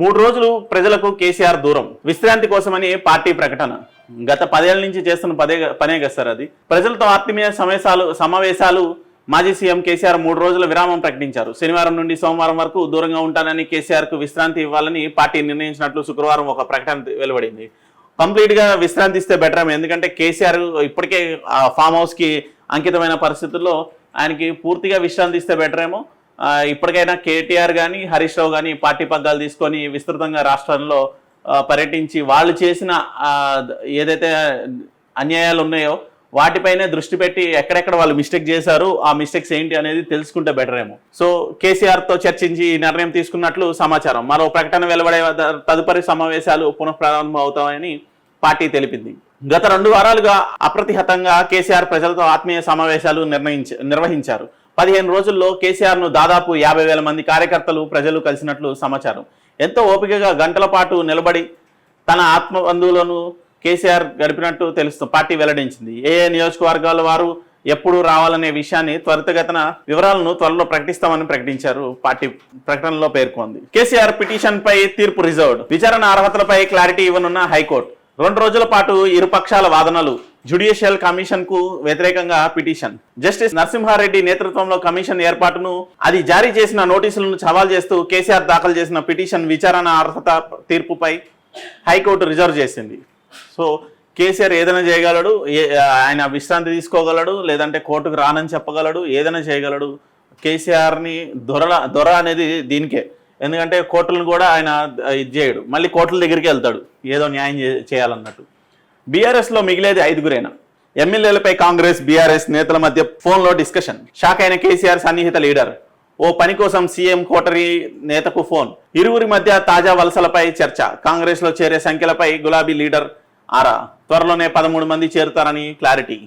3 రోజులు ప్రజలకు కేసీఆర్ దూరం విశ్రాంతి కోసమని పార్టీ ప్రకటన. గత 10 ఏళ్ల నుంచి చేస్తున్న పనే కదా సార్ అది. ప్రజలతో ఆత్మీయ సమావేశాలు మాజీ సీఎం కేసీఆర్ 3 రోజుల విరామం ప్రకటించారు. శనివారం నుండి సోమవారం వరకు దూరంగా ఉంటానని కేసీఆర్ కు విశ్రాంతి ఇవ్వాలని పార్టీ నిర్ణయించినట్లు శుక్రవారం ఒక ప్రకటన వెలువడింది. కంప్లీట్ గా విశ్రాంతి ఇస్తే బెటర్. ఎందుకంటే కేసీఆర్ ఇప్పటికే ఫామ్ హౌస్ కి అంకితమైన పరిస్థితుల్లో ఆయనకి పూర్తిగా విశ్రాంతి ఇస్తే బెటర్ ఏమో. ఇప్పటికైనా కేటీఆర్ కానీ హరీష్ రావు కానీ పార్టీ పగ్గాలు తీసుకొని విస్తృతంగా రాష్ట్రంలో పర్యటించి వాళ్ళు చేసిన ఏదైతే అన్యాయాలు ఉన్నాయో వాటిపైనే దృష్టి పెట్టి ఎక్కడెక్కడ వాళ్ళు మిస్టేక్ చేశారు, ఆ మిస్టేక్స్ ఏంటి అనేది తెలుసుకుంటే బెటర్ ఏమో. సో కేసీఆర్తో చర్చించి ఈ నిర్ణయం తీసుకున్నట్లు సమాచారం. మరో ప్రకటన వెలువడే తదుపరి సమావేశాలు పునఃప్రారంభం అవుతాయని పార్టీ తెలిపింది. గత 2 వారాలుగా అప్రతిహతంగా కేసీఆర్ ప్రజలతో ఆత్మీయ సమావేశాలు నిర్వహించారు. 15 రోజుల్లో కేసీఆర్ను దాదాపు 50,000 మంది కార్యకర్తలు ప్రజలు కలిసినట్లు సమాచారం. ఎంతో ఓపికగా గంటల పాటు నిలబడి తన ఆత్మబంధువులను కేసీఆర్ గడిపినట్టు పార్టీ వెల్లడించింది. ఏ నియోజకవర్గాల వారు ఎప్పుడు రావాలనే విషయాన్ని త్వరితగతిన వివరాలను త్వరలో ప్రకటిస్తామని ప్రకటించారు. పార్టీ ప్రకటనలో పేర్కొంది. కేసీఆర్ పిటిషన్ పై తీర్పు రిజర్వ్డ్. విచారణ అర్హతలపై క్లారిటీ ఇవ్వనున్న హైకోర్టు. 2 రోజుల పాటు ఇరు పక్షాల వాదనలు. జ్యుడిషియల్ కమిషన్ కు వ్యతిరేకంగా పిటిషన్. జస్టిస్ నరసింహారెడ్డి నేతృత్వంలో కమిషన్ ఏర్పాటును, అది జారీ చేసిన నోటీసులను సవాల్ చేస్తూ కేసీఆర్ దాఖలు చేసిన పిటిషన్ విచారణ అర్హత తీర్పుపై హైకోర్టు రిజర్వ్ చేసింది. సో కేసీఆర్ ఏదైనా చేయగలడు, ఆయన విశ్రాంతి తీసుకోగలడు, లేదంటే కోర్టుకు రానని చెప్పగలడు, ఏదైనా చేయగలడు. కేసీఆర్ని దొర అనేది దీనికే. ఎందుకంటే కోర్టులను కూడా ఆయన ఇది చేయడు, మళ్ళీ కోర్టుల దగ్గరికి వెళ్తాడు ఏదో న్యాయం చేయాలన్నట్టు. బీఆర్ఎస్లో మిగిలేది 5గురేనా? ఎమ్మెల్యేలపై కాంగ్రెస్ బీఆర్ఎస్ నేతల మధ్య ఫోన్లో డిస్కషన్. షాక్ అయిన కేసీఆర్ సన్నిహిత లీడర్. ఓ పని కోసం సీఎం కోటరీ నేతకు ఫోన్. ఇరువురి మధ్య తాజా వలసలపై చర్చ. కాంగ్రెస్ లో చేరే సంఖ్యలపై గులాబీ లీడర్ ఆరా. త్వరలోనే 13 మంది చేరుతారని క్లారిటీ.